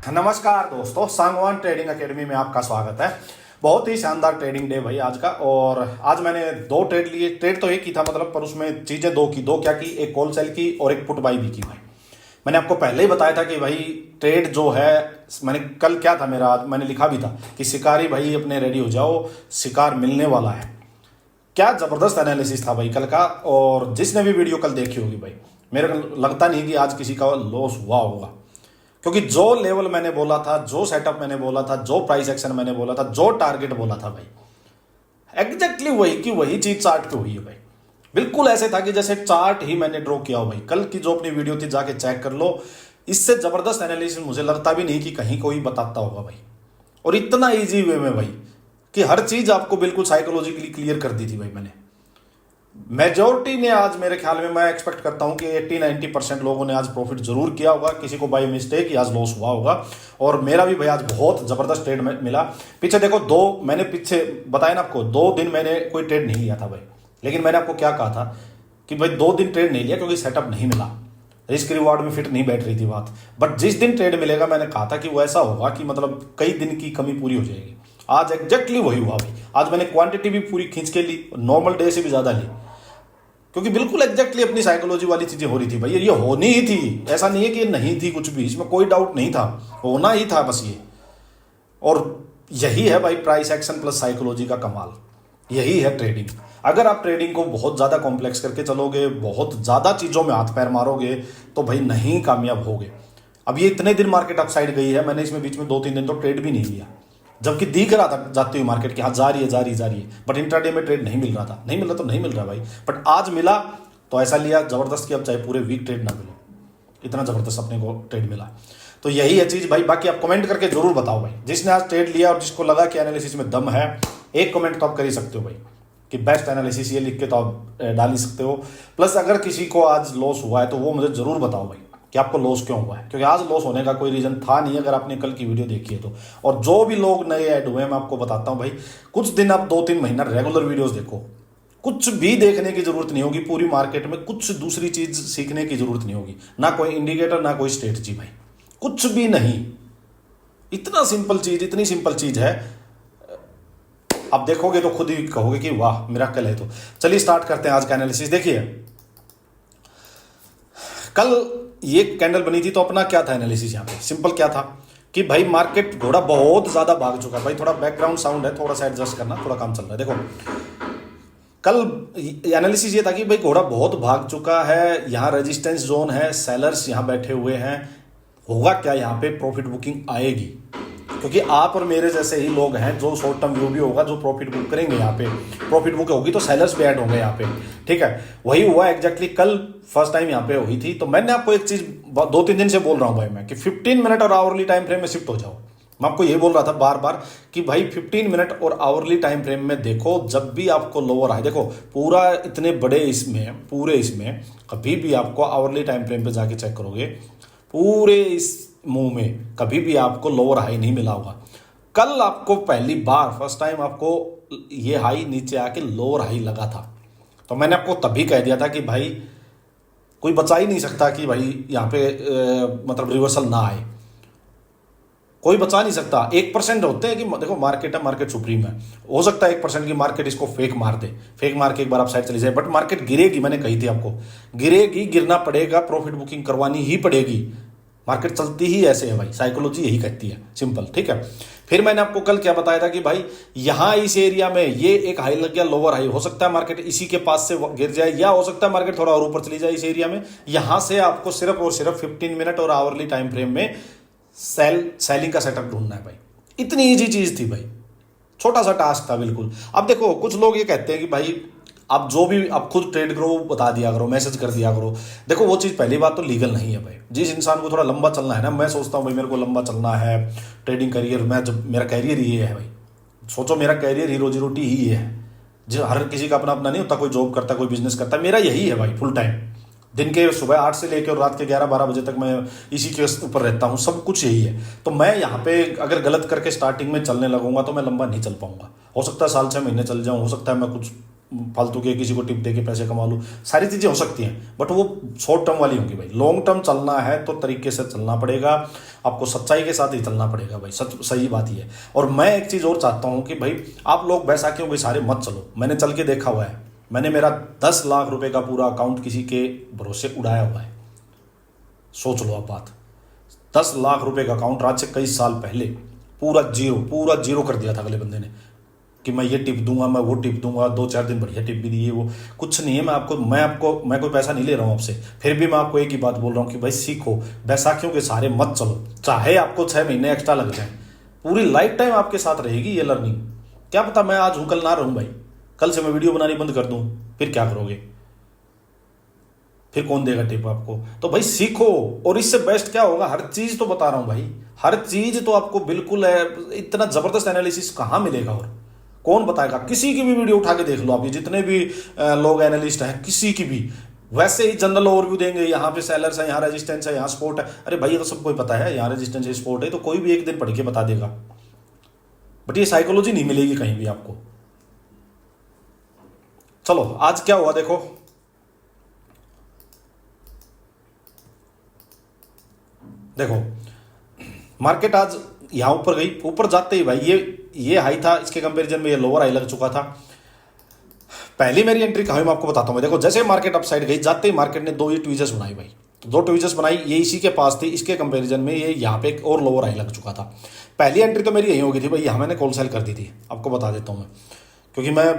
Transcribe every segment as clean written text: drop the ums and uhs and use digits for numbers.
नमस्कार दोस्तों, Sangwan trading academy में आपका स्वागत है। बहुत ही शानदार ट्रेडिंग डे भाई आज का। और आज मैंने दो ट्रेड लिए। ट्रेड तो एक ही था मतलब, पर उसमें चीजें दो क्या की, एक कॉल सेल की और एक पुट बाई भी की भाई। मैंने आपको पहले ही बताया था कि भाई ट्रेड जो है, मैंने कल क्या था मेरा, मैंने लिखा भी था कि शिकारी भाई अपने रेडी हो जाओ, शिकार मिलने वाला है। क्या जबरदस्त एनालिसिस था भाई कल का। और जिसने भी वीडियो कल देखी होगी भाई, मेरे को लगता नहीं कि आज किसी का लॉस हुआ होगा, क्योंकि जो लेवल मैंने बोला था, जो सेटअप मैंने बोला था, जो प्राइस एक्शन मैंने बोला था, जो टारगेट बोला था भाई, एग्जैक्टली वही की वही चीज चार्ट पे हुई है भाई। बिल्कुल ऐसे था कि जैसे चार्ट ही मैंने ड्रॉ किया हो भाई। कल की जो अपनी वीडियो थी जाके चेक कर लो। इससे जबरदस्त एनालिसिस मुझे लगता भी नहीं कि कहीं कोई बताता होगा भाई। और इतना इजी वे में भाई कि हर चीज आपको बिल्कुल साइकोलॉजिकली क्लियर कर दी थी भाई मैंने। मेजोरिटी ने आज, मेरे ख्याल में मैं एक्सपेक्ट करता हूं कि 80-90% लोगों ने आज प्रॉफिट जरूर किया होगा। किसी को बाय मिस्टेक ही आज लॉस हुआ होगा। और मेरा भी भाई आज बहुत जबरदस्त ट्रेड मिला। पीछे देखो, मैंने पीछे बताया ना आपको, 2 दिन मैंने कोई ट्रेड नहीं लिया था भाई। लेकिन मैंने आपको क्या कहा था कि भाई 2 दिन ट्रेड नहीं लिया क्योंकि सेटअप नहीं मिला, रिस्क रिवार्ड में फिट नहीं बैठ रही थी बात। बट जिस दिन ट्रेड मिलेगा, मैंने कहा था कि वो ऐसा होगा कि मतलब कई दिन की कमी पूरी हो जाएगी। आज एग्जैक्टली वही हुआ भाई। आज मैंने क्वांटिटी भी पूरी खींच के ली, नॉर्मल डे से भी ज्यादा ली, क्योंकि बिल्कुल एग्जैक्टली अपनी साइकोलॉजी वाली चीजें हो रही थी भाई। ये होनी ही थी, ऐसा नहीं है कि ये नहीं थी, कुछ भी इसमें कोई डाउट नहीं था, होना ही था बस ये। और यही है भाई प्राइस एक्शन प्लस साइकोलॉजी का कमाल, यही है ट्रेडिंग। अगर आप ट्रेडिंग को बहुत ज्यादा कॉम्प्लेक्स करके चलोगे, बहुत ज्यादा चीजों में हाथ पैर मारोगे, तो भाई नहीं कामयाब होगे। अब ये इतने दिन मार्केट अपसाइड गई है, मैंने इसमें बीच में 2-3 दिन तो ट्रेड भी नहीं लिया, जबकि दिख रहा था जाती हुई मार्केट की हाँ जा रही है, बट इंट्राडे में ट्रेड नहीं मिल रहा था। नहीं मिल रहा तो नहीं मिल रहा भाई, बट आज मिला तो ऐसा लिया जबरदस्त कि अब चाहे पूरे वीक ट्रेड ना मिले, इतना जबरदस्त अपने को ट्रेड मिला। तो यही है चीज भाई। बाकी आप कमेंट करके जरूर बताओ भाई, जिसने आज ट्रेड लिया और जिसको लगा कि एनालिसिस में दम है, एक कमेंट तो आप कर ही सकते हो भाई कि बेस्ट एनालिसिस, ये लिख के तो आप डाल ही सकते हो। प्लस अगर किसी को आज लॉस हुआ है तो वो मुझे जरूर बताओ भाई कि आपको लॉस क्यों हुआ है, क्योंकि आज लॉस होने का कोई रीजन था नहीं अगर आपने कल की वीडियो देखी है तो। और जो भी लोग नए ऐड हुए हैं, मैं आपको बताता हूं भाई, कुछ दिन आप 2-3 महीना रेगुलर वीडियोस देखो, कुछ भी देखने की जरूरत नहीं होगी पूरी मार्केट में, कुछ दूसरी चीज सीखने की जरूरत नहीं होगी, ना कोई इंडिकेटर ना कोई स्ट्रेटजी भाई, कुछ भी नहीं। इतना सिंपल चीज, इतनी सिंपल चीज है, आप देखोगे तो खुद ही कहोगे कि वाह मिरेकल है। तो चलिए स्टार्ट करते हैं आज का एनालिसिस। देखिए कल ये कैंडल बनी थी तो अपना क्या था एनालिसिस, यहाँ पे सिंपल क्या था कि भाई मार्केट घोड़ा बहुत ज्यादा भाग चुका है भाई। थोड़ा बैकग्राउंड साउंड है, थोड़ा सा एडजस्ट करना, थोड़ा काम चल रहा है। देखो कल एनालिसिस ये था कि भाई घोड़ा बहुत भाग चुका है, यहाँ रेजिस्टेंस जोन है, सेलर्स यहाँ बैठे हुए हैं। होगा क्या, यहाँ पे प्रॉफिट बुकिंग आएगी, क्योंकि आप और मेरे जैसे ही लोग हैं जो शॉर्ट टर्म व्यू भी होगा, जो प्रॉफिट बुक करेंगे। यहाँ पे प्रॉफिट बुक होगी तो सेलर्स भी ऐड होंगे यहाँ पे, ठीक है। वही हुआ एग्जैक्टली, कल फर्स्ट टाइम यहाँ पे हुई थी। तो मैंने आपको एक चीज 2-3 दिन से बोल रहा हूँ भाई मैं कि 15 मिनट और आवरली टाइम फ्रेम में शिफ्ट हो जाओ। मैं आपको ये बोल रहा था बार बार कि भाई 15 मिनट और आवरली टाइम फ्रेम में देखो, जब भी आपको लोअर आए, देखो पूरा इतने बड़े इसमें, पूरे इसमें कभी भी आपको आवरली टाइम फ्रेम पे जाके चेक करोगे, पूरे इस मूव में कभी भी आपको लोअर हाई नहीं मिला होगा। कल आपको पहली बार फर्स्ट टाइम आपको ये हाई नीचे आके लोअर हाई लगा था। तो मैंने आपको तभी कह दिया था कि भाई कोई बचा ही नहीं सकता कि भाई यहाँ पे मतलब रिवर्सल ना आए, कोई बचा नहीं सकता। 1% होते हैं कि देखो मार्केट है, मार्केट सुप्रीम है, हो सकता है 1% की मार्केट इसको फेक मार दे, फेक मार के एक बार आप साइड चली जाए, बट मार्केट गिरेगी। मैंने कही थी आपको, गिरेगी, गिरना पड़ेगा, प्रॉफिट बुकिंग करवानी ही पड़ेगी। मार्केट चलती ही ऐसे है भाई, साइकोलॉजी यही कहती है, सिंपल, ठीक है। फिर मैंने आपको कल क्या बताया था कि भाई यहां इस एरिया में ये एक हाई लग गया, लोअर हाई, हो सकता है मार्केट इसी के पास से गिर जाए, या हो सकता है मार्केट थोड़ा और ऊपर चली जाए इस एरिया में। यहां से आपको सिर्फ और सिर्फ 15 मिनट और आवरली टाइम फ्रेम में सेलिंग का सेटअप ढूंढना है भाई। इतनी इजी चीज थी भाई, छोटा सा टास्क था बिल्कुल। अब देखो कुछ लोग ये कहते हैं कि भाई आप जो भी आप खुद ट्रेड करो बता दिया करो, मैसेज कर दिया करो। देखो वो चीज़ पहली बात तो लीगल नहीं है भाई। जिस इंसान को थोड़ा लंबा चलना है ना, मैं सोचता हूँ भाई मेरे को लंबा चलना है, ट्रेडिंग करियर, मैं जब मेरा कैरियर ही है भाई, सोचो मेरा कैरियर ही रोजी रोटी ही है। जो हर किसी का अपना अपना नहीं होता, कोई जॉब करता है, कोई बिजनेस करता है, मेरा यही है भाई फुल टाइम। दिन के सुबह 8 से लेकर और रात के 11-12 बजे तक मैं इसी के ऊपर रहता हूँ, सब कुछ यही है। तो मैं यहाँ पे अगर गलत करके स्टार्टिंग में चलने लगूंगा तो मैं लंबा नहीं चल पाऊंगा। हो सकता है साल 6 महीने चल जाऊँ, हो सकता है मैं कुछ फालतू के किसी को टिप दे के पैसे कमा लूँ, सारी चीज़ें हो सकती हैं, बट वो शॉर्ट टर्म वाली होंगी भाई। लॉन्ग टर्म चलना है तो तरीके से चलना पड़ेगा, आपको सच्चाई के साथ ही चलना पड़ेगा भाई, सही बात ही है। और मैं एक चीज़ और चाहता हूँ कि भाई आप लोग बैसाखियों के सारे मत चलो, मैंने चल के देखा हुआ है, मैंने मेरा 10 लाख रुपए का पूरा अकाउंट किसी के भरोसे उड़ाया हुआ है। सोच लो आप बात, 10 लाख रुपए का अकाउंट आज से कई साल पहले पूरा जीरो कर दिया था अगले बंदे ने कि मैं ये टिप दूंगा, मैं वो टिप दूंगा, 2-4 दिन बढ़िया टिप भी दिए, वो कुछ नहीं है। मैं कोई पैसा नहीं ले रहा हूँ आपसे, फिर भी मैं आपको एक ही बात बोल रहा हूँ कि भाई सीखो, बैसाखियों के सहारे मत चलो, चाहे आपको 6 महीने एक्स्ट्रा लग जाए, पूरी लाइफ टाइम आपके साथ रहेगी ये लर्निंग। क्या पता मैं आज हूँ कल ना रहूँ भाई, कल से मैं वीडियो बनानी बंद कर दूँ, फिर क्या करोगे, फिर कौन देगा टिप आपको। तो भाई सीखो, और इससे बेस्ट क्या होगा, हर चीज तो बता रहा हूं भाई, हर चीज तो आपको बिल्कुल है, इतना जबरदस्त एनालिसिस कहां मिलेगा और कौन बताएगा। किसी की भी वीडियो उठा के देख लो आप, ये जितने भी लोग एनालिस्ट हैं किसी की भी वैसे ही जनरल ओवरव्यू देंगे, यहाँ पे सेलर्स है, यहाँ रेजिस्टेंस है, यहाँ सपोर्ट है। अरे भाई ये तो सबको पता है, यहाँ रेजिस्टेंस है, सपोर्ट है, तो कोई भी एक दिन पढ़ के बता देगा, बट ये साइकोलॉजी नहीं मिलेगी कहीं भी आपको। चलो आज क्या हुआ देखो, मार्केट आज यहां ऊपर गई, ऊपर जाते ही भाई ये हाई था, इसके कंपैरिजन में ये लोअर हाई लग चुका था। पहली मेरी एंट्री कहाँ मैं आपको बताता हूं। देखो जैसे मार्केट अप साइड गई, जाते ही मार्केट ने 2 ये ट्वीजर्स बनाई भाई, तो 2 ट्वीजर्स बनाई, ये इसी के पास थी, इसके कंपैरिजन में ये यहाँ पे एक और लोअर हाई लग चुका था। पहली एंट्री तो मेरी यही हो गई थी भाई, यहाँ मैंने कॉल सेल कर दी थी, आपको बता देता हूँ मैं, क्योंकि मेरा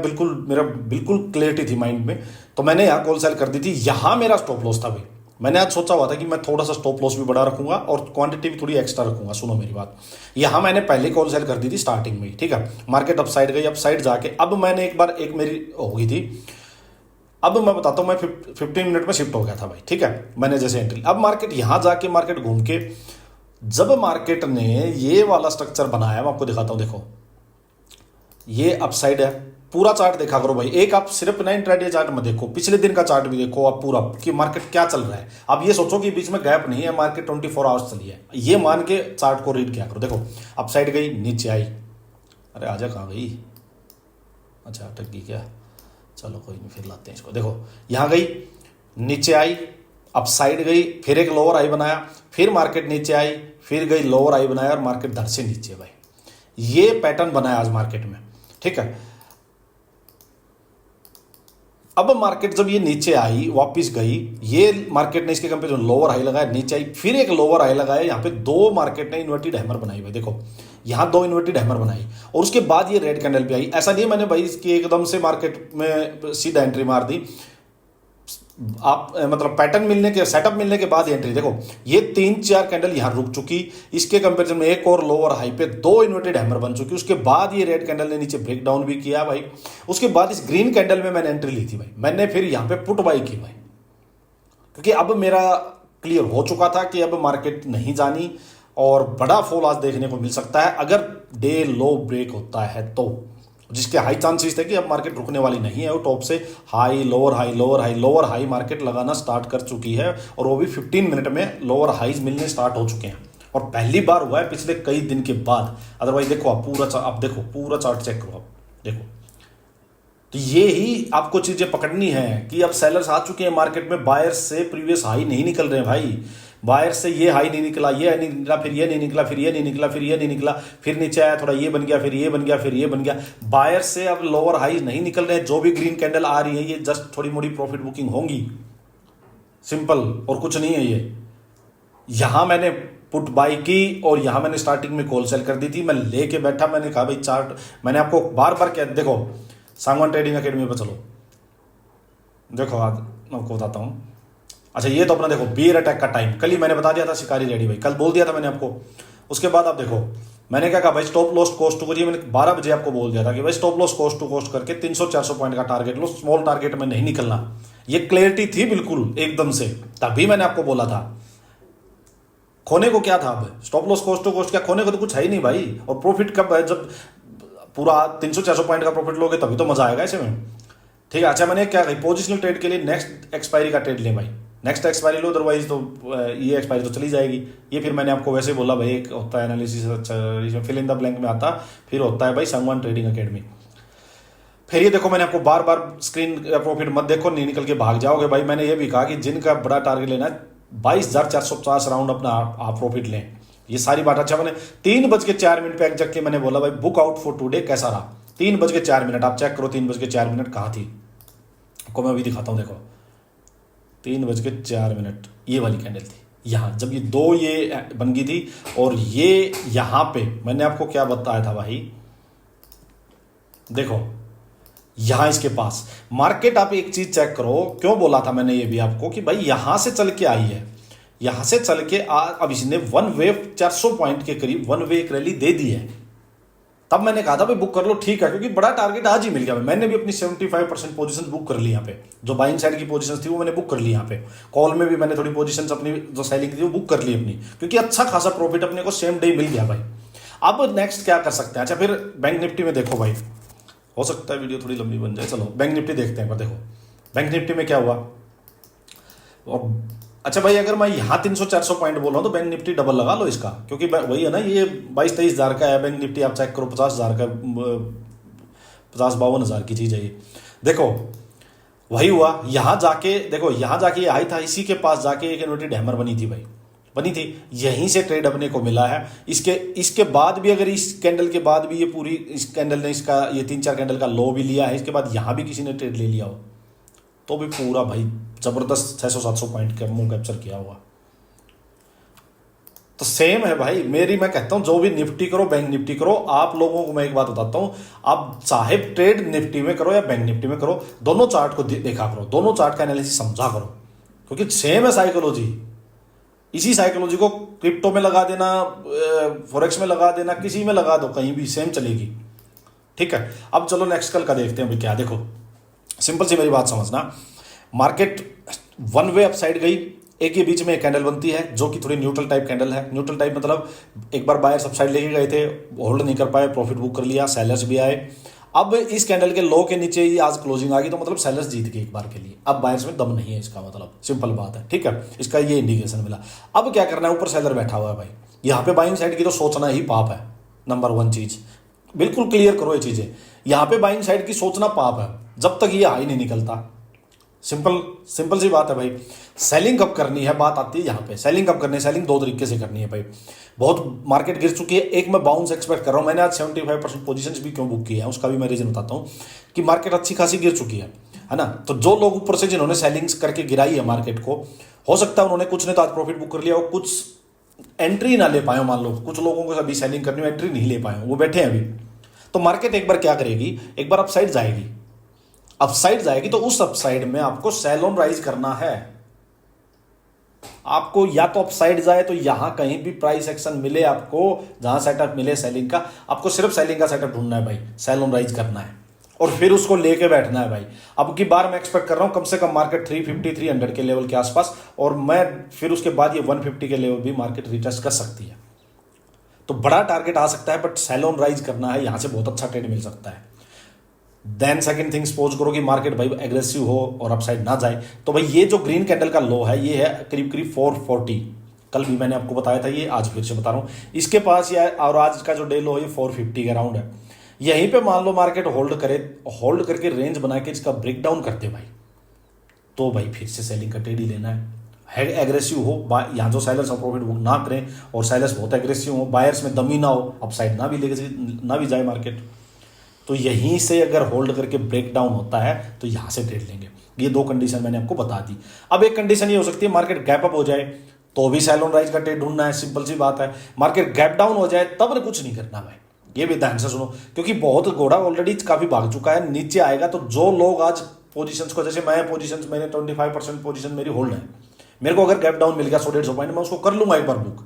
बिल्कुल क्लियरिटी थी माइंड में, तो मैंने यहाँ कॉल सेल कर दी थी। यहाँ मेरा स्टॉप लॉस था भाई, मैंने आज सोचा हुआ था कि मैं थोड़ा सा स्टॉप लॉस भी बढ़ा रखूंगा और क्वांटिटी भी थोड़ी एक्स्ट्रा रखूंगा। सुनो मेरी बात, यहाँ मैंने पहले कॉल सेल कर दी थी स्टार्टिंग में ही, ठीक है। मार्केट अप साइड गई, अप साइड जाके अब मैंने एक मेरी हो गई थी, अब मैं बताता हूँ, मैं 15 मिनट में शिफ्ट हो गया था भाई, ठीक है। मैंने जैसे एंट्री, अब मार्केट यहाँ जाके मार्केट घूम के, जब मार्केट ने ये वाला स्ट्रक्चर बनाया, मैं आपको दिखाता हूँ, देखो ये अप साइड है, पूरा चार्ट देखा करो भाई, एक आप सिर्फ ना इंट्राडे चार्ट में देखो, पिछले दिन का चार्ट भी देखो आप पूरा, कि मार्केट क्या चल रहा है। अब ये सोचो कि बीच में गैप नहीं है, मार्केट 24 आवर्स चली है, ये मान के चार्ट को रीड किया करो। देखो अप साइड गई, नीचे आई, अरे आजा कहाँ गई, अच्छा अटक गई क्या, चलो कोई नहीं, फिर लाते हैं इसको। देखो यहाँ गई, नीचे आई, अप साइड गई, फिर एक लोअर आई बनाया, फिर मार्केट नीचे आई, फिर गई लोअर आई बनाया और मार्केट धड़ से नीचे भाई, ये पैटर्न बनाया आज मार्केट में, ठीक है। अब मार्केट जब ये नीचे आई, वापस गई, ये मार्केट ने इसके कंपेरिजन लोअर हाई लगाया, नीचे आई, फिर एक लोअर हाई लगाया, यहाँ पे 2 मार्केट ने इन्वर्टेड हैमर बनाई हुई, देखो यहाँ 2 इन्वर्टेड हैमर बनाई, और उसके बाद ये रेड कैंडल पे आई। ऐसा नहीं मैंने भाई इसकी एकदम से मार्केट में सीधा एंट्री मार दी, आप मतलब पैटर्न मिलने के, सेटअप मिलने के बाद एंट्री। देखो ये 3-4 कैंडल यहां रुक चुकी, इसके कंपैरिजन में एक और लोअर हाई पे 2 इन्वर्टेड हैमर बन चुकी, उसके बाद ये रेड कैंडल ने नीचे ब्रेक डाउन भी किया भाई। उसके बाद इस ग्रीन कैंडल में मैंने एंट्री ली थी भाई, मैंने फिर यहां पे पुट बाई की भाई, क्योंकि अब मेरा क्लियर हो चुका था कि अब मार्केट नहीं जानी और बड़ा फॉल आज देखने को मिल सकता है अगर डे लो ब्रेक होता है तो, जिसके हाई चांसेस थे कि अब मार्केट रुकने वाली नहीं है, वो टॉप से high lower high lower high lower high market लगाना स्टार्ट कर चुकी है, और वो भी 15 मिनट में लोअर हाईज मिलने स्टार्ट हो चुके हैं, और पहली बार हुआ है पिछले कई दिन के बाद। अदरवाइज देखो आप देखो पूरा चार्ट चेक करो आप, देखो तो ये ही आपको चीजें पकड़नी है कि अब सेलर्स आ चुके हैं मार्केट में, बायर्स से प्रीवियस हाई नहीं निकल रहे हैं भाई, बायर से ये हाई नहीं निकला, ये नहीं निकला, फिर ये नहीं निकला, फिर ये नहीं निकला, फिर ये नहीं निकला, फिर नीचे आया, थोड़ा ये बन गया, फिर ये बन गया, फिर ये बन गया। बायर से अब लोअर हाई नहीं निकल रहे हैं, जो भी ग्रीन कैंडल आ रही है ये जस्ट थोड़ी मोड़ी प्रॉफिट बुकिंग होंगी, सिंपल, और कुछ नहीं है ये। यहां मैंने पुट बाई की और यहां मैंने स्टार्टिंग में कॉल सेल कर दी थी, मैं लेके बैठा, मैंने कहा भाई चार्ट, मैंने आपको बार बार क्या, देखो सांगवान ट्रेडिंग एकेडमी पर चलो, देखो आज मैं आपको बताता हूं। अच्छा ये तो अपना देखो बियर अटैक का टाइम, कल ही मैंने बता दिया था शिकारी रेडी भाई, कल बोल दिया था मैंने आपको। उसके बाद आप देखो मैंने क्या कहा भाई, स्टॉप लॉस कोस्ट टू करिए, मैंने 12 बजे आपको बोल दिया था कि भाई stop loss cost to cost करके 300-400 पॉइंट का टारगेट लो, स्मॉल टारगेट में नहीं निकलना। ये क्लियरिटी थी बिल्कुल एकदम से, तभी मैंने आपको बोला था। खोने को क्या था, अब stop loss cost to cost क्या खोने को तो कुछ है ही नहीं भाई, और प्रॉफिट कब है, जब पूरा 300-400 पॉइंट का प्रॉफिट लोगे तभी तो मजा आएगा ऐसे में, ठीक है। अच्छा मैंने क्या कही, पोजिशनल ट्रेड के लिए नेक्स्ट एक्सपायरी का ट्रेड ले भाई, नेक्स्ट एक्सपायरी लो, अदरवाइज तो ये एक्सपायरी तो चली जाएगी। ये फिर मैंने आपको वैसे बोला भाई, एक होता है एनालिसिस, अच्छा फिल इन द ब्लैंक में आता, फिर होता है भाई सांगवान ट्रेडिंग एकेडमी। फिर ये देखो, मैंने आपको बार बार स्क्रीन प्रॉफिट मत देखो, नहीं निकल के भाग जाओगे भाई। मैंने ये भी कहा कि जिनका बड़ा टारगेट लेना है 22,450 राउंड अपना आप प्रॉफिट लें। ये सारी बात अच्छा, मैंने 3:04 पे एग्जैक्टली मैंने बोला भाई बुक आउट फॉर टुडे कैसा रहा। 3:04 आप चेक करो 3:04 कहाँ थी, आपको मैं अभी दिखाता हूँ। देखो 3:04 ये वाली कैंडल थी यहाँ, जब ये दो ये बन गई थी और ये यहाँ पे मैंने आपको क्या बताया था भाई, देखो यहां इसके पास मार्केट, आप एक चीज चेक करो, क्यों बोला था मैंने ये भी आपको कि भाई यहां से चल के आई है, यहां से चल के अब इसने वन वे 400 पॉइंट के करीब वन वे एक रैली दे दी है। तब मैंने कहा था भाई बुक कर लो, ठीक है, क्योंकि बड़ा टारगेट आज ही मिल गया। मैंने भी अपनी 75% पोजीशन बुक कर ली यहाँ पे, जो बाइंग साइड की पोजीशन थी वो मैंने बुक कर ली यहाँ पे। कॉल में भी मैंने थोड़ी पोजीशन अपनी जो सेलिंग थी वो बुक कर ली अपनी, क्योंकि अच्छा खासा प्रॉफिट अपने को सेम डे मिल गया भाई। अब नेक्स्ट क्या कर सकते हैं, अच्छा फिर बैंक निफ्टी में देखो भाई, हो सकता है वीडियो थोड़ी लंबी बन जाए, चलो बैंक निफ्टी देखते हैं। पर देखो बैंक निफ्टी में क्या हुआ, और अच्छा भाई अगर मैं यहाँ 300-400 पॉइंट बोल रहा हूँ तो बैंक निफ्टी डबल लगा लो इसका, क्योंकि वही है ना, ये 22-23 हज़ार का है बैंक निफ्टी, आप चेक करो 50 हज़ार का, 50-52 हज़ार की चीज़ है ये। देखो वही हुआ, यहाँ जाके देखो, यहाँ जाके ये आई था, इसी के पास जाके एक इन्वर्टेड हैमर बनी थी भाई, बनी थी, यहीं से ट्रेड अपने को मिला है। इसके बाद भी अगर इस कैंडल के बाद भी ये पूरी इस कैंडल ने इसका ये 3-4 कैंडल का लो भी लिया है, इसके बाद यहाँ भी किसी ने ट्रेड ले लिया हो तो भी पूरा भाई जबरदस्त 600-700 पॉइंट का मुंह कैप्चर किया हुआ। तो सेम है भाई मेरी, मैं कहता हूं जो भी निफ्टी करो बैंक निफ्टी करो, आप लोगों को मैं एक बात बताता हूं, आप चाहे ट्रेड निफ्टी में करो या बैंक निफ्टी में करो, दोनों चार्ट को देखा करो, दोनों चार्ट का एनालिसिस समझा करो, क्योंकि सेम है साइकोलॉजी। इसी साइकोलॉजी को क्रिप्टो में लगा देना, फॉरेक्स में लगा देना, किसी में लगा दो, कहीं भी सेम चलेगी। ठीक है, अब चलो नेक्स्ट कल का देखते हैं भाई क्या। देखो सिंपल सी मेरी बात समझना, मार्केट वन वे अपसाइड गई, एक ये बीच में एक कैंडल बनती है जो कि थोड़ी न्यूट्रल टाइप कैंडल है। न्यूट्रल टाइप मतलब एक बार बायर्स अपसाइड लेके गए थे, होल्ड नहीं कर पाए, प्रॉफिट बुक कर लिया, सेलर्स भी आए। अब इस कैंडल के लो के नीचे ही आज क्लोजिंग आ गई, तो मतलब सेलर्स जीत गए एक बार के लिए, अब बायर्स में दम नहीं है, इसका मतलब सिंपल बात है। ठीक है, इसका ये इंडिकेशन मिला। अब क्या करना है, ऊपर सेलर बैठा हुआ है भाई, यहाँ पे बाइंग साइड की तो सोचना ही पाप है। नंबर 1 चीज बिल्कुल क्लियर करो ये चीजें, यहाँ पे बाइंग साइड की सोचना पाप है जब तक ये हाई नहीं निकलता। सिंपल सी बात है भाई। सेलिंग कब करनी है, बात आती है यहाँ पे, सेलिंग कब करनी है। सेलिंग 2 तरीके से करनी है भाई। बहुत मार्केट गिर चुकी है, एक मैं बाउंस एक्सपेक्ट कर रहा हूँ। मैंने आज 75% पोजीशंस भी क्यों बुक की है उसका भी मैं रीजन बताता हूँ कि मार्केट अच्छी खासी गिर चुकी है ना। तो जो लोग ऊपर से जिन्होंने सेलिंग्स करके गिराई है मार्केट को, हो सकता है उन्होंने कुछ ने तो आज प्रॉफिट बुक कर लिया और कुछ एंट्री ना ले पाए। मान लो कुछ लोगों को अभी सेलिंग करनी हो, एंट्री नहीं ले पाए, वो बैठे हैं अभी। तो मार्केट एक बार क्या करेगी, एक बार अपसाइड जाएगी, अपसाइड जाएगी तो उस अपसाइड में आपको सेल ऑन राइज करना है। आपको या तो अपसाइड जाए तो यहां कहीं भी प्राइस एक्शन मिले, आपको जहां सेटअप मिले सेलिंग का, आपको सिर्फ सेलिंग का सेटअप ढूंढना है भाई, सेल ऑन राइज करना है और फिर उसको लेके बैठना है भाई। अब की बार मैं एक्सपेक्ट कर रहा हूं कम से कम मार्केट 350-300 के लेवल के आसपास, और मैं फिर उसके बाद ये 150 के लेवल भी मार्केट रिटेस्ट कर सकती है। तो बड़ा टारगेट आ सकता है, बट सेल ऑन राइज करना है, यहां से बहुत अच्छा ट्रेड मिल सकता है। देन सेकंड थिंग, सपोज करो कि मार्केट भाई एग्रेसिव हो और अपसाइड ना जाए, तो भाई ये जो ग्रीन कैंडल का लो है ये है करीब 440। कल भी मैंने आपको बताया था ये, आज फिर से बता रहा हूं। इसके पास ये, और आज का जो डे लो है ये 450 के अराउंड है। यहीं पे मान लो मार्केट होल्ड करे, होल्ड करके रेंज बना के इसका ब्रेकडाउन करते भाई, तो भाई फिर से सेलिंग का ट्रेड ही लेना है। एग्रेसिव हो, यहाँ जो सेलर्स प्रॉफिट बुक ना करें और सेलर्स बहुत एग्रेसिव हो, बायर्स में दमी ना हो, अपसाइड ना भी जाए मार्केट, तो यहीं से अगर होल्ड करके ब्रेक डाउन होता है तो यहां से ट्रेड लेंगे। ये 2 कंडीशन मैंने आपको बता दी। अब एक कंडीशन ये हो सकती है मार्केट गैप अप हो जाए तो भी सेल ऑन राइज का ट्रेड ढूंढना है, सिंपल सी बात है। मार्केट गैप डाउन हो जाए तब कुछ नहीं करना भाई, ये भी ध्यान से सुनो, क्योंकि बहुत घोड़ा ऑलरेडी काफी भाग चुका है। नीचे आएगा तो जो लोग आज पोजीशंस को, जैसे मैं पोजीशंस, मैंने 25% पोजीशन मेरी होल्ड है, मेरे को अगर गैप डाउन मिल गया 100-150 पॉइंट, मैं उसको कर लूंगा एक बार बुक,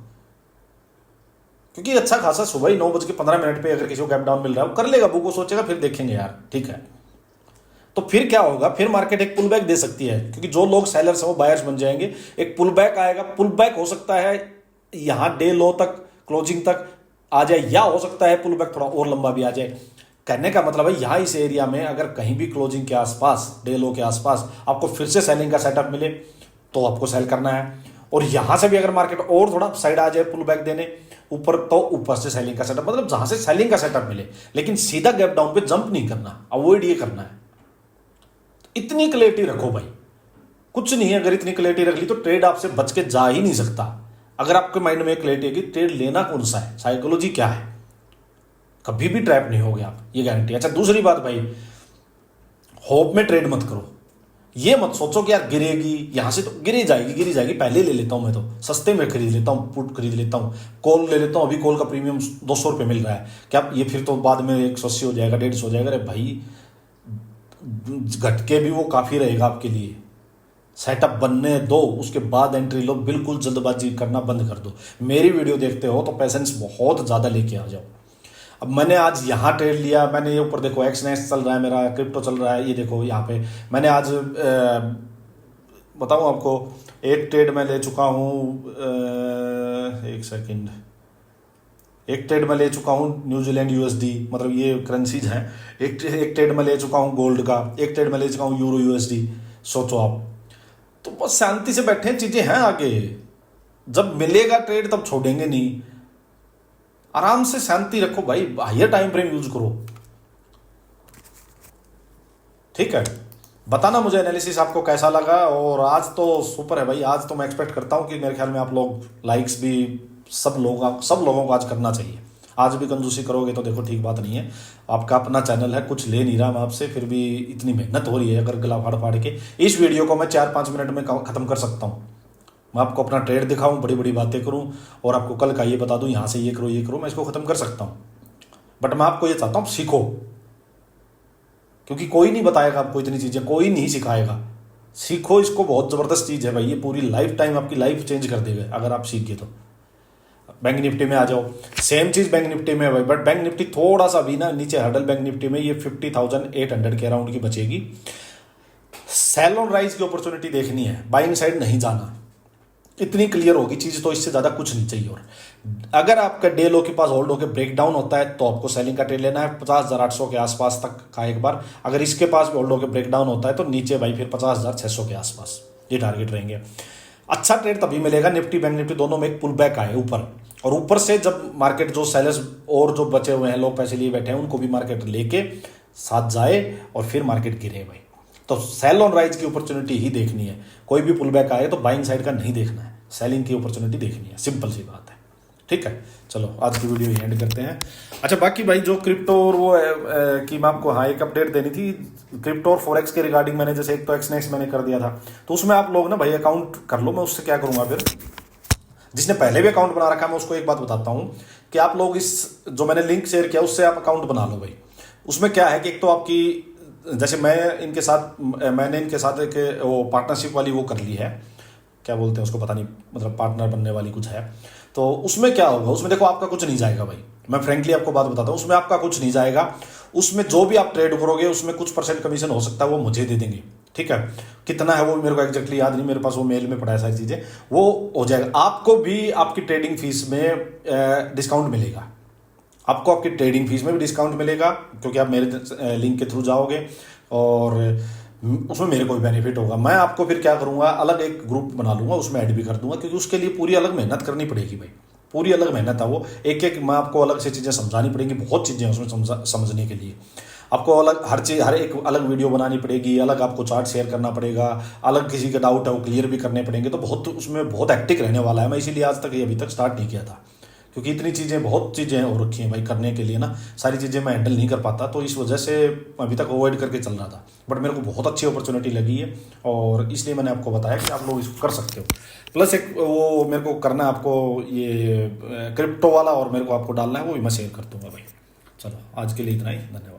क्योंकि अच्छा खासा सुबह ही 9:15 पे अगर किसी को गैप डाउन मिल रहा है वो कर लेगा बुक, वो सोचेगा फिर देखेंगे यार, ठीक है। तो फिर क्या होगा, फिर मार्केट एक पुल बैक दे सकती है, क्योंकि जो लोग सेलर्स हैं वो बायर्स बन जाएंगे। एक पुल बैक आएगा, पुल बैक हो सकता है यहां डे लो तक, क्लोजिंग तक आ जाए, या हो सकता है पुल बैक थोड़ा और लंबा भी आ जाए। कहने का मतलब है यहां इस एरिया में अगर कहीं भी क्लोजिंग के आसपास, डे लो के आसपास आपको फिर से सेलिंग का सेटअप मिले तो आपको सेल करना है। और यहां से भी अगर मार्केट और थोड़ा साइड आ जाए पुल बैक देने, ऊपर तो ऊपर से सेलिंग का सेटअप, मतलब जहां से सेलिंग का सेटअप मिले, लेकिन सीधा गैप डाउन पे जंप नहीं करना, अवॉइड ये करना है। इतनी क्लैरिटी रखो भाई, कुछ नहीं है, अगर इतनी क्लैरिटी रख ली तो ट्रेड आपसे बच के जा ही नहीं सकता। अगर आपके माइंड में क्लैरिटी है कि ट्रेड लेना कौन सा है, साइकोलॉजी क्या है, कभी भी ट्रैप नहीं होगे आप, ये गारंटी। अच्छा दूसरी बात भाई, होप में ट्रेड मत करो। ये मत सोचो कि यार गिरेगी, यहां से तो गिरी जाएगी, पहले ले लेता हूं, मैं तो सस्ते में खरीद लेता हूं, पुट खरीद लेता हूं, कॉल ले लेता हूं, अभी कॉल का प्रीमियम 200 रुपये मिल रहा है, क्या ये फिर तो बाद में 180 हो जाएगा, 150 हो जाएगा। अरे भाई घटके भी वो काफी रहेगा आपके लिए, सेटअप बनने दो, उसके बाद एंट्री लो, बिल्कुल जल्दबाजी करना बंद कर दो। मेरी वीडियो देखते हो तो पेशेंस बहुत ज्यादा लेके आ जाओ। अब मैंने आज यहाँ ट्रेड लिया, मैंने ये ऊपर देखो एक्सनेक्स चल रहा है, मेरा क्रिप्टो चल रहा है, ये देखो यहाँ पे मैंने आज बताऊँ आपको, एक ट्रेड मैं ले चुका हूँ, एक सेकंड, एक ट्रेड मैं ले चुका हूँ न्यूजीलैंड यूएसडी, मतलब ये करेंसीज हैं। एक ट्रेड मैं ले चुका हूँ गोल्ड का, एक ट्रेड मैं ले चुका हूँ यूरो यूएसडी। सोचो आप, तो बस शांति से बैठे, चीजें हैं आगे, जब मिलेगा ट्रेड तब छोड़ेंगे नहीं। आराम से शांति रखो भाई, हायर टाइम फ्रेम यूज करो, ठीक है। बताना मुझे एनालिसिस आपको कैसा लगा। और आज तो सुपर है भाई, आज तो मैं एक्सपेक्ट करता हूं कि मेरे ख्याल में आप लोग लाइक्स भी सब लोगों को आज करना चाहिए। आज भी कंजूसी करोगे तो देखो ठीक बात नहीं है। आपका अपना चैनल है, कुछ ले नहीं रहा मैं आपसे, फिर भी इतनी मेहनत हो रही है, अगर गला फाड़ फाड़ के इस वीडियो को मैं 4-5 मिनट में खत्म कर सकता हूँ। मैं आपको अपना ट्रेड दिखाऊं, बड़ी बड़ी बातें करूं और आपको कल का ये बता दूं, यहां से ये करो, मैं इसको खत्म कर सकता हूं। बट मैं आपको ये चाहता हूं सीखो, क्योंकि कोई नहीं बताएगा आपको इतनी चीजें, कोई नहीं सिखाएगा। सीखो इसको, बहुत जबरदस्त चीज है भाई, ये पूरी लाइफ टाइम आपकी लाइफ चेंज कर देगा अगर आप सीख गए तो। बैंक निफ्टी में आ जाओ, सेम चीज बैंक निफ्टी में है भाई, बट बैंक निफ्टी थोड़ा सा भी ना नीचे हर्डल बैंक निफ्टी में ये 50,800 के अराउंड की बचेगी। सेल ऑन राइज की अपॉर्चुनिटी देखनी है, बाइंग साइड नहीं जाना, इतनी क्लियर होगी चीज, तो इससे ज्यादा कुछ नहीं चाहिए। और अगर आपका डे लो के पास होल्ड होकर ब्रेक डाउन होता है तो आपको सेलिंग का ट्रेड लेना है 50,800 के आसपास तक का एक बार। अगर इसके पास भी होल्ड होकर ब्रेक डाउन होता है तो नीचे भाई फिर 50,600 के आसपास ये टारगेट रहेंगे। अच्छा ट्रेड तभी मिलेगा, निफ्टी बैंक निफ्टी दोनों में एक पुल बैक आए ऊपर, और ऊपर से जब मार्केट जो सेलर्स और जो बचे हुए हैं लोग पैसे लिए बैठे हैं उनको भी मार्केट लेके साथ जाए और फिर मार्केट गिरे भाई। तो सेल ऑन राइज की अपॉर्चुनिटी ही देखनी है, कोई भी पुल बैक आए तो बाइंग साइड का नहीं देखना है, सेलिंग की अपॉर्चुनिटी देखनी है, सिंपल सी बात है, ठीक है। चलो आज की वीडियो ही एंड करते हैं। अच्छा बाकी भाई जो क्रिप्टो और वो कि मैं आपको एक अपडेट देनी थी क्रिप्टो और फॉरेक्स के रिगार्डिंग, मैंने जैसे एक तो एक्सनेक्स मैंने कर दिया था, तो उसमें आप लोग ना भाई अकाउंट कर लो। मैं उससे क्या करूंगा, फिर जिसने पहले भी अकाउंट बना रखा है मैं उसको एक बात बताता हूं कि आप लोग इस जो मैंने लिंक शेयर किया उससे आप अकाउंट बना लो भाई। उसमें क्या है कि एक तो आपकी, जैसे मैंने इनके साथ एक वो पार्टनरशिप वाली वो कर ली है, क्या बोलते हैं उसको पता नहीं, मतलब पार्टनर बनने वाली कुछ है। तो उसमें क्या होगा, उसमें देखो आपका कुछ नहीं जाएगा भाई, मैं फ्रेंकली आपको बात बताता हूँ, उसमें आपका कुछ नहीं जाएगा। उसमें जो भी आप ट्रेड करोगे उसमें कुछ % कमीशन हो सकता है वो मुझे दे देंगे, ठीक है। कितना है वो मेरे को एग्जैक्टली याद नहीं, मेरे पास वो मेल में पड़ा है सारी चीजें, वो हो जाएगा। आपको भी आपकी ट्रेडिंग फीस में डिस्काउंट मिलेगा, आपको आपकी ट्रेडिंग फीस में भी डिस्काउंट मिलेगा, क्योंकि आप मेरे लिंक के थ्रू जाओगे और उसमें मेरे को भी बेनिफिट होगा। मैं आपको फिर क्या करूंगा, अलग एक ग्रुप बना लूंगा, उसमें ऐड भी कर दूंगा, क्योंकि उसके लिए पूरी अलग मेहनत करनी पड़ेगी भाई, पूरी अलग मेहनत है वो। एक मैं आपको अलग से चीजें समझानी पड़ेंगी, बहुत चीजें हैं उसमें समझने के लिए। आपको अलग हर एक अलग वीडियो बनानी पड़ेगी, अलग आपको चार्ट शेयर करना पड़ेगा, अलग किसी का डाउट है वो क्लियर भी करने पड़ेंगे। तो बहुत उसमें बहुत एक्टिव रहने वाला है, मैं इसीलिए आज तक ये अभी तक स्टार्ट नहीं किया था, क्योंकि इतनी चीज़ें बहुत चीज़ें हो रखी हैं भाई करने के लिए ना, सारी चीज़ें मैं हैंडल नहीं कर पाता, तो इस वजह से अभी तक अवॉइड करके चल रहा था। बट मेरे को बहुत अच्छी अपॉर्चुनिटी लगी है और इसलिए मैंने आपको बताया कि आप लोग इसको कर सकते हो। प्लस एक वो मेरे को करना है आपको ये क्रिप्टो वाला, और मेरे को आपको डालना है, वो भी मैं शेयर कर दूंगा भाई। चलो आज के लिए इतना ही, धन्यवाद।